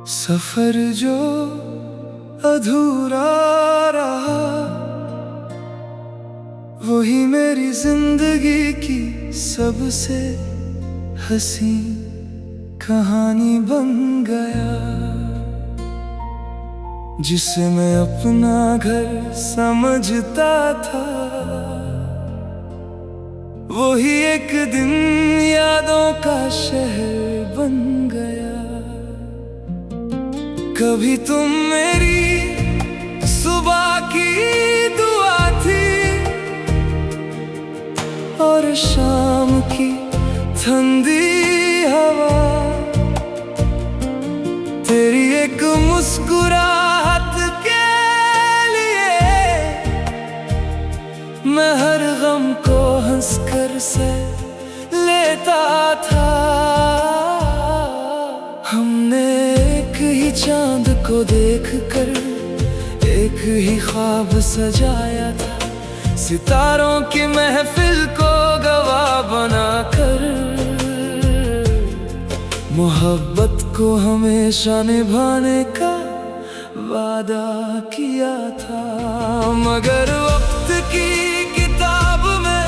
सफर जो अधूरा रहा, वही मेरी जिंदगी की सबसे हसी कहानी बन गया। जिसे मैं अपना घर समझता था, वही एक दिन यादों का शहर बन गया। कभी तुम मेरी सुबह की दुआ थी, और शाम की ठंडी हवा। तेरी एक मुस्कुराहट के लिए मैं हर गम को हंसकर से लेता था। हमने एक ही चांद को देखकर एक ही ख्वाब सजाया था, सितारों की महफिल को गवाह बनाकर। मोहब्बत को हमेशा निभाने का वादा किया था, मगर वक्त की किताब में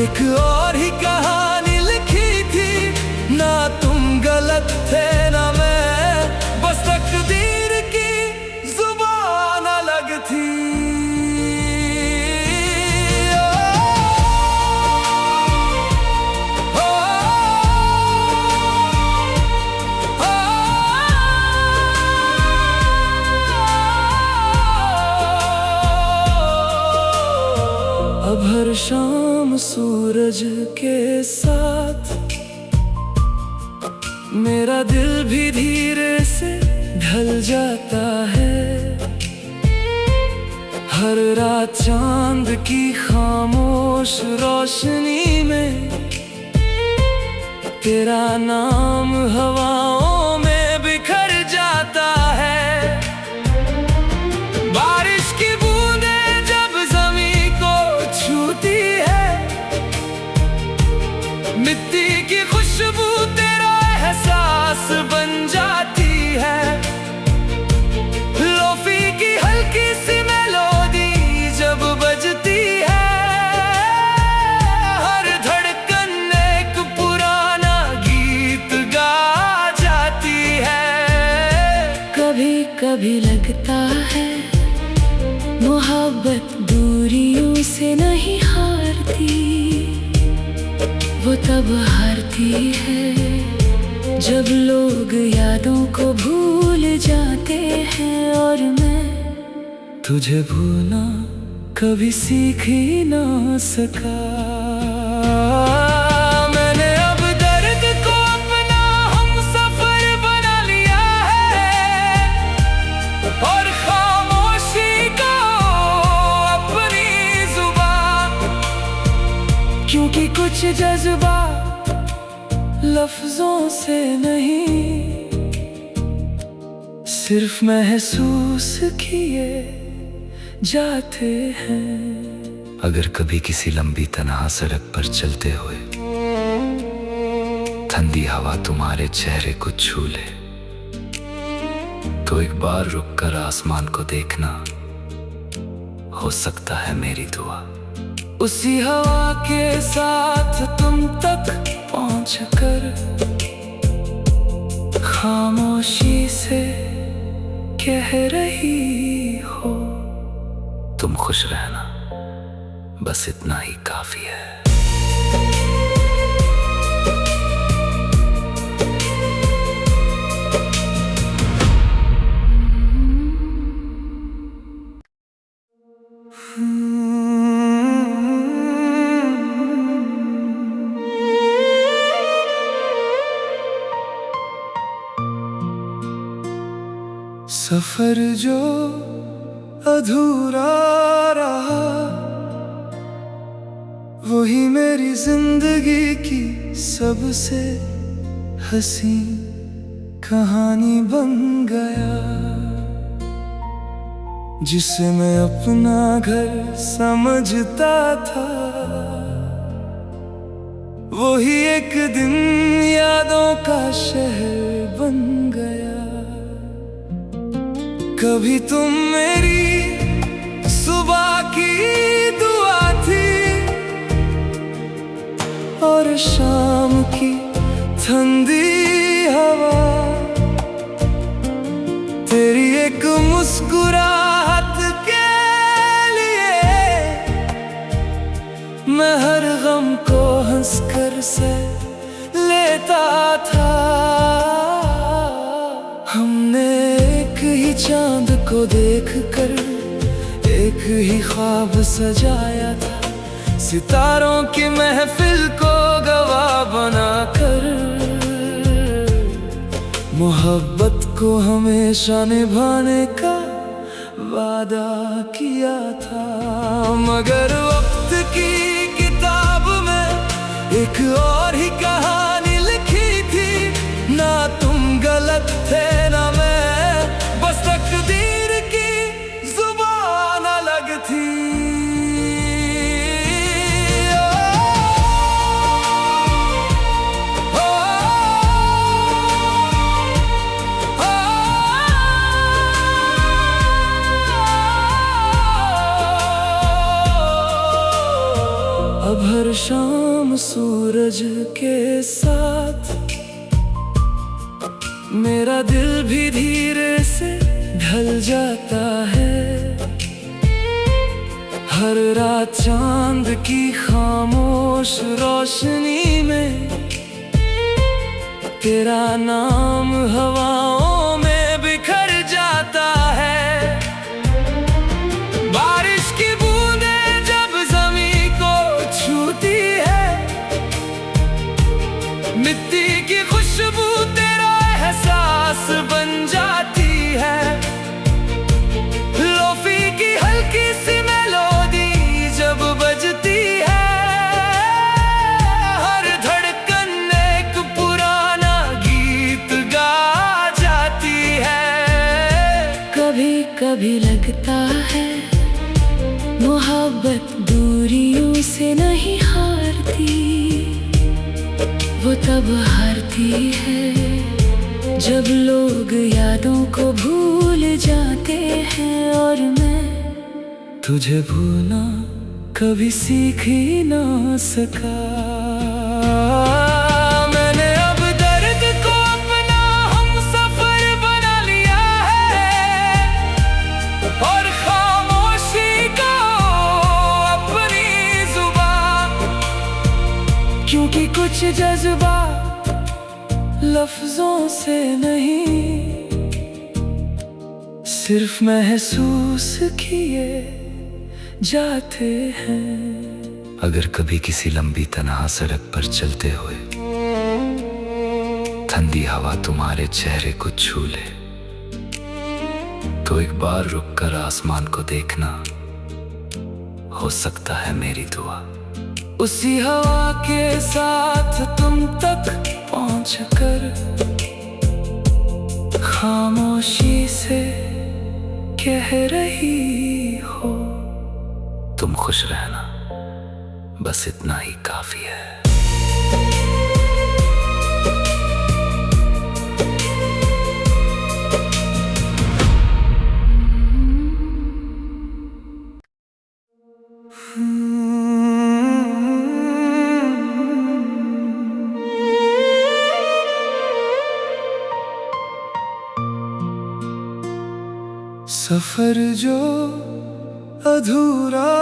एक और ही कहानी लिखी थी। ना तुम गलत थे ना मैं, बस तकदीर की जुबान अलग थी। अब हर शाम सूरज के साथ मेरा दिल भी धीरे से ढल जाता है। हर रात चांद की खामोश रोशनी में तेरा नाम हवाओं में बिखर जाता है। बारिश की बूंदें जब जमीन को छूती है, मिट्टी की खुशबू तेरा एहसास बन जाती है। लोफी की हल्की सी मेलोडी जब बजती है, हर धड़कन एक पुराना गीत गा जाती है। कभी कभी लगता है मोहब्बत दूरियों से नहीं हारती, वो तब हारती है जब लोग यादों को भूल जाते हैं। और मैं तुझे भूलना कभी सीख ही ना सका। मैंने अब दर्द को अपना हमसफर बना लिया है, और खामोशी को अपनी जुबान। क्योंकि कुछ जज्बा लफ्जों से नहीं, सिर्फ महसूस किए जाते हैं। अगर कभी किसी लंबी तन्हा सड़क पर चलते हुए ठंडी हवा तुम्हारे चेहरे को छू ले, तो एक बार रुक कर आसमान को देखना, हो सकता है मेरी दुआ। उसी हवा के साथ तुम तक पहुंचकर खामोशी से कह रही हो, तुम खुश रहना, बस इतना ही काफी है। सफर जो अधूरा रहा, वही मेरी जिंदगी की सबसे हसी कहानी बन गया। जिसे मैं अपना घर समझता था, वही एक दिन यादों का शहर बन गया। कभी तुम मेरी सुबह की दुआ थी और शाम की ठंडी हवा। तेरी एक मुस्कुराहट के लिए मैं हर गम को हंसकर से लेता था। हमने एक ही चांद को देखकर एक ही ख्वाब सजाया था, सितारों की महफिल को गवाह बनाकर मोहब्बत को हमेशा निभाने का वादा किया था। मगर वक्त की किताब में एक और ही कहानी लिखी थी। ना तुम गलत थे ना मैं, बस तकदीर की जुबान अलग थी। अब हर शाम सूरज के साथ मेरा दिल भी धीरे से ढल जाता है। हर रात चांद की खामोश रोशनी में तेरा नाम हवाओं में बिखर जाता है। बारिश की बूंदें जब जमीन को छूती है, मिट्टी की खुशबू तेरा एहसास बन जाती है। लोफी की हल्की सी मेलोडी जब बजती है, हर धड़कन एक पुराना गीत गा जाती है। कभी कभी लगता है मोहब्बत दूरियों से नहीं हारती, वो तब हारती है जब लोग यादों को भूल जाते हैं। और मैं तुझे भूलना कभी सीख ही ना सका। मैंने अब दर्द को अपना हमसफर बना लिया है और खामोशी को अपनी जुबान, क्योंकि कुछ जज्बा लफ्जों से नहीं, सिर्फ महसूस किए जाते हैं। अगर कभी किसी लंबी तन्हा सड़क पर चलते हुए ठंडी हवा तुम्हारे चेहरे को छू ले, तो एक बार रुक कर आसमान को देखना, हो सकता है मेरी दुआ। उसी हवा के साथ तुम तक पहुंचकर खामोशी से कह रही हो, तुम खुश रहना, बस इतना ही काफी है। सफर जो अधूरा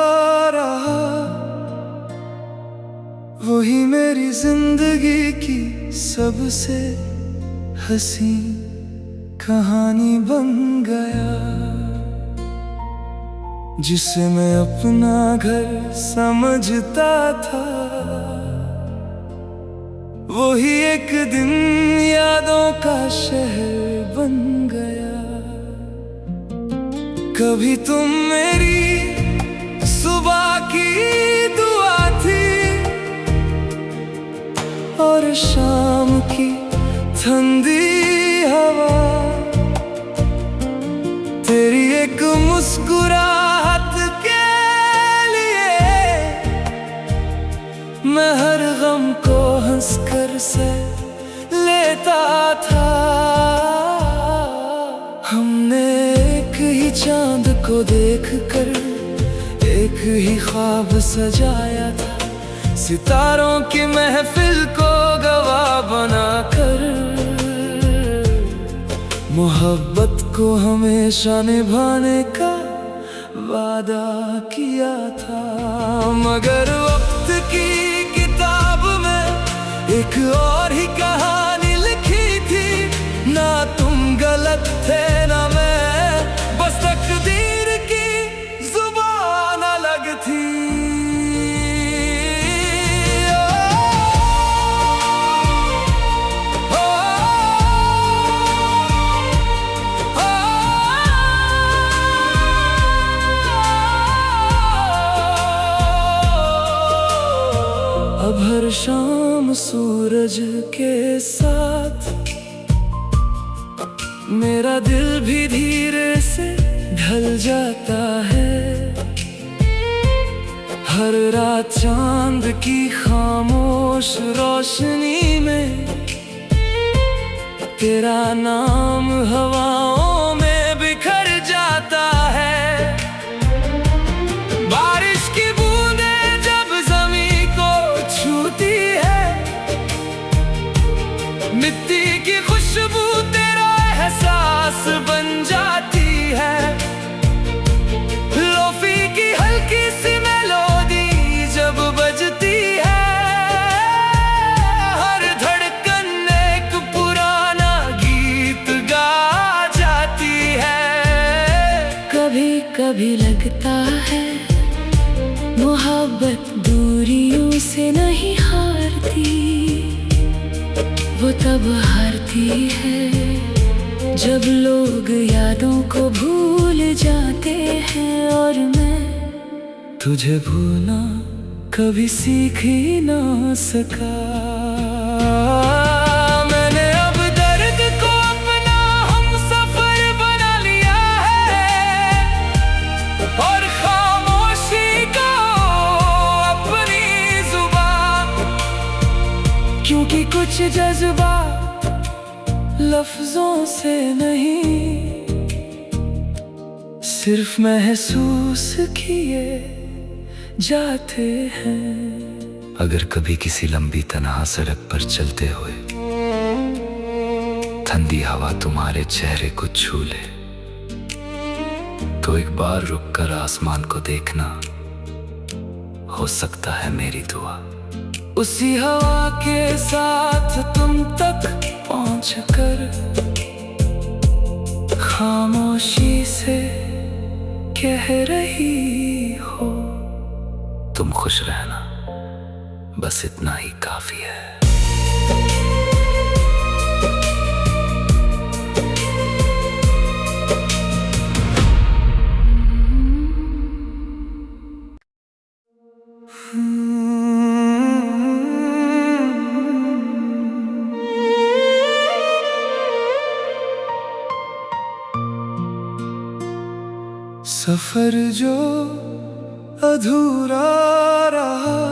रहा, वही मेरी जिंदगी की सबसे हंसी कहानी बन गया। जिसे मैं अपना घर समझता था, वही एक दिन यादों का शहर बन गया। कभी तुम मेरी सुबह की दुआ थी और शाम की ठंडी हवा। तेरी एक एक मुस्कुराहट के लिए मैं हर गम को हंसकर से लेता था। हमने एक ही चांद को देखकर एक ही ख्वाब सजाया था, सितारों की महफिल को गवाह बनाकर मोहब्बत को हमेशा निभाने का वादा किया था। मगर वक्त की किताब में एक और ही कहानी लिखी थी, ना तुम गलत थे ना मैं, बस तकदीर की जुबान अलग थी। अब हर शाम सूरज के साथ मेरा दिल भी धीरे से ढल जाता है। हर रात चांद की खामोश रोशनी में तेरा नाम हवाओं में बिखर जाता है। बारिश की बूंदें जब ज़मीं को छूती है, मिट्टी की खुशबू तेरा एहसास बन जाती है। लोफी की हल्की सी मेलोडी जब बजती है, हर धड़कन एक पुराना गीत गा जाती है। कभी कभी लगता है मोहब्बत दूरियों से नहीं हारती, वो तब हारती है जब लोग यादों को भूल जाते हैं। और मैं तुझे भूलना कभी सीख ही ना सका। मैंने अब दर्द को अपना हमसफर बना लिया है, और खामोशी को अपनी जुबान, क्योंकि कुछ जज्बा लफ्जों से नहीं, सिर्फ महसूस किए जाते हैं। अगर कभी किसी लंबी तन्हा सड़क पर चलते हुए ठंडी हवा तुम्हारे चेहरे को छू ले, तो एक बार रुक कर आसमान को देखना, हो सकता है मेरी दुआ। उसी हवा के साथ तुम तक पहुंचकर खामोशी से कह रही हो, तुम खुश रहना, बस इतना ही काफी है। सफर जो अधूरा रहा,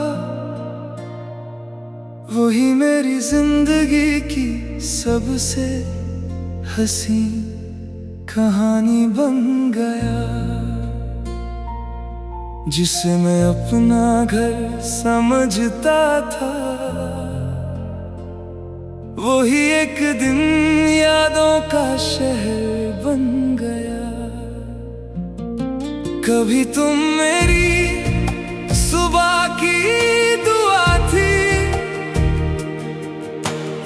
वही मेरी जिंदगी की सबसे हसी कहानी बन गया। जिसे मैं अपना घर समझता था, वही एक दिन यादों का शहर बन गया। कभी तुम मेरी सुबह की दुआ थी,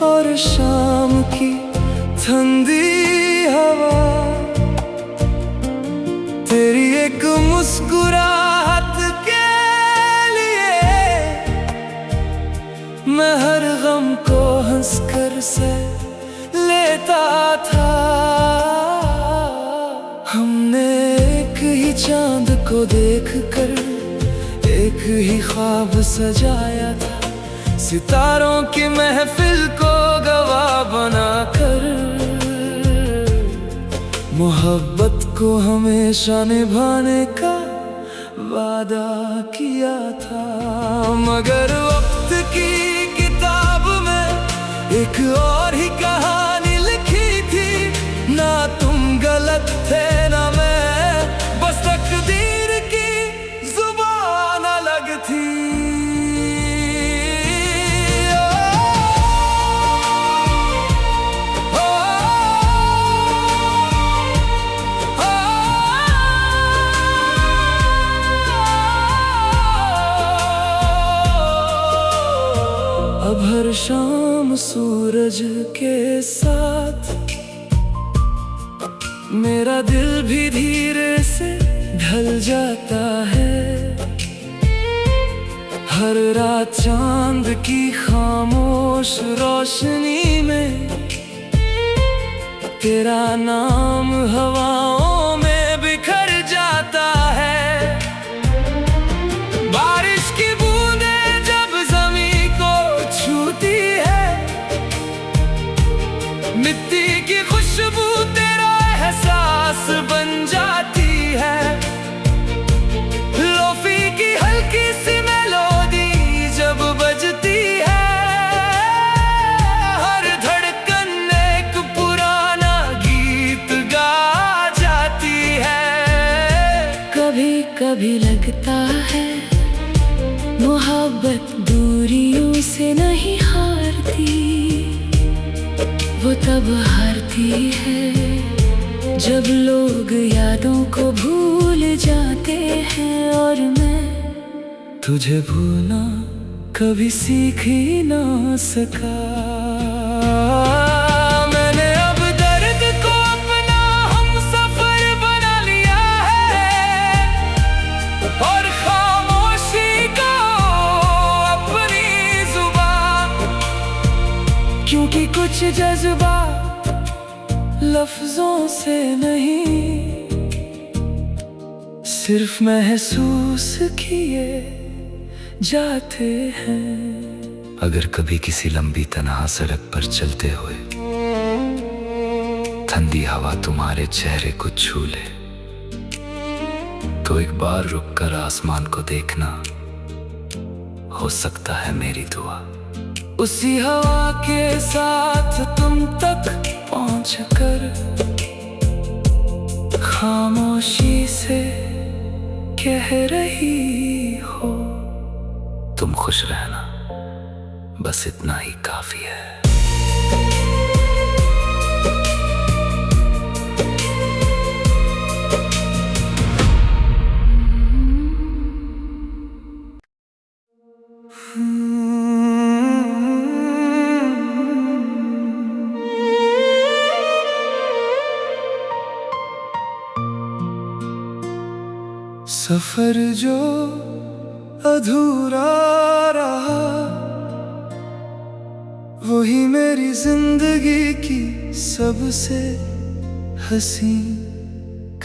और शाम की ठंडी हवा। तेरी एक मुस्कुराहट के लिए मैं हर गम को हंसकर से लेता था। हमने एक ही चांद को देखकर एक ही ख्वाब सजाया था, सितारों की महफिल को गवाह बनाकर मोहब्बत को हमेशा निभाने का वादा किया था, मगर वक्त की किताब में एक और ही कहानी लिखी थी। ना तुम गलत थे ना मैं, बस तकदीर की जुबान अलग थी। अब हर शाम सूरज के साथ मेरा दिल भी धीरे से ढल जाता है। हर रात चांद की खामोश रोशनी में तेरा नाम हवाओं में बिखर जाता है। बारिश की बूंदें जब ज़मीं को छूती है, मिट्टी की खुशबू तेरा एहसास बन जाती है। लोफी की हल्की सी मेलोडी जब बजती है, हर धड़कन एक पुराना गीत गा जाती है। कभी कभी लगता है मोहब्बत दूरियों से नहीं हारती, वो तब हारती है जब लोग यादों को भूल जाते हैं। और मैं तुझे भूलना कभी सीख ही ना सका। मैंने अब दर्द को अपना हमसफर बना लिया है, और खामोशी को अपनी जुबान, क्योंकि कुछ जज्बा लफ्जों से नहीं, सिर्फ महसूस किए जाते हैं। अगर कभी किसी लंबी तन्हा सड़क पर चलते हुए ठंडी हवा तुम्हारे चेहरे को छू ले, तो एक बार रुक कर आसमान को देखना, हो सकता है मेरी दुआ। उसी हवा के साथ तुम तक पहुँच कर खामोशी से कह रही हो, तुम खुश रहना, बस इतना ही काफी है। सफर जो अधूरा रहा, वही मेरी जिंदगी की सबसे हसी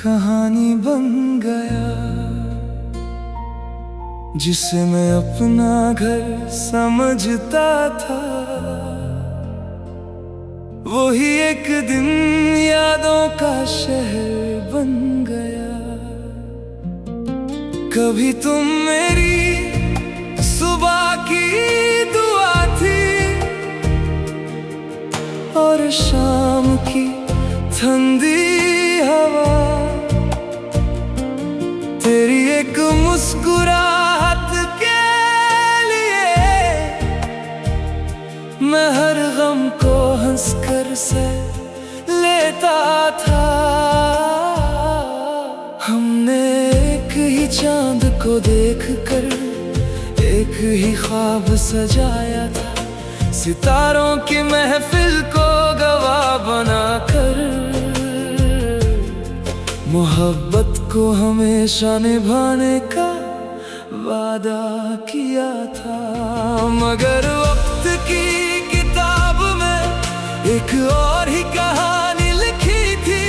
कहानी बन गया। जिसे मैं अपना घर समझता था, वही एक दिन यादों का शहर बन गया। कभी तुम मेरी सुबह की दुआ थी, और शाम की ठंडी हवा, तेरी एक मुस्कुराहट के लिए मैं हर गम को हंसकर से लेता था। हमने एक ही चांद को देखकर एक ही ख्वाब सजाया था, सितारों की महफिल को गवाह बनाकर। मोहब्बत को हमेशा निभाने का वादा किया था, मगर वक्त की किताब में एक और ही कहानी लिखी थी।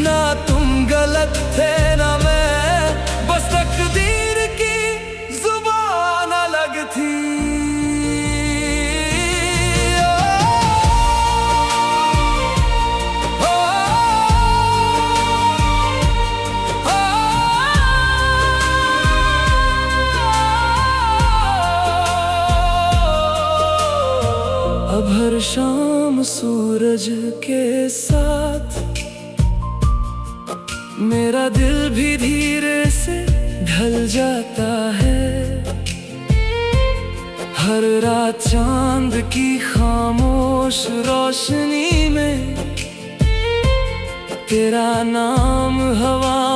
ना तुम गलत थे ना मैं, बस तकदीर की जुबान अलग थी। अब हर शाम सूरज के साथ मेरा दिल भी धीरे से ढल जाता है। हर रात चांद की खामोश रोशनी में तेरा नाम हवा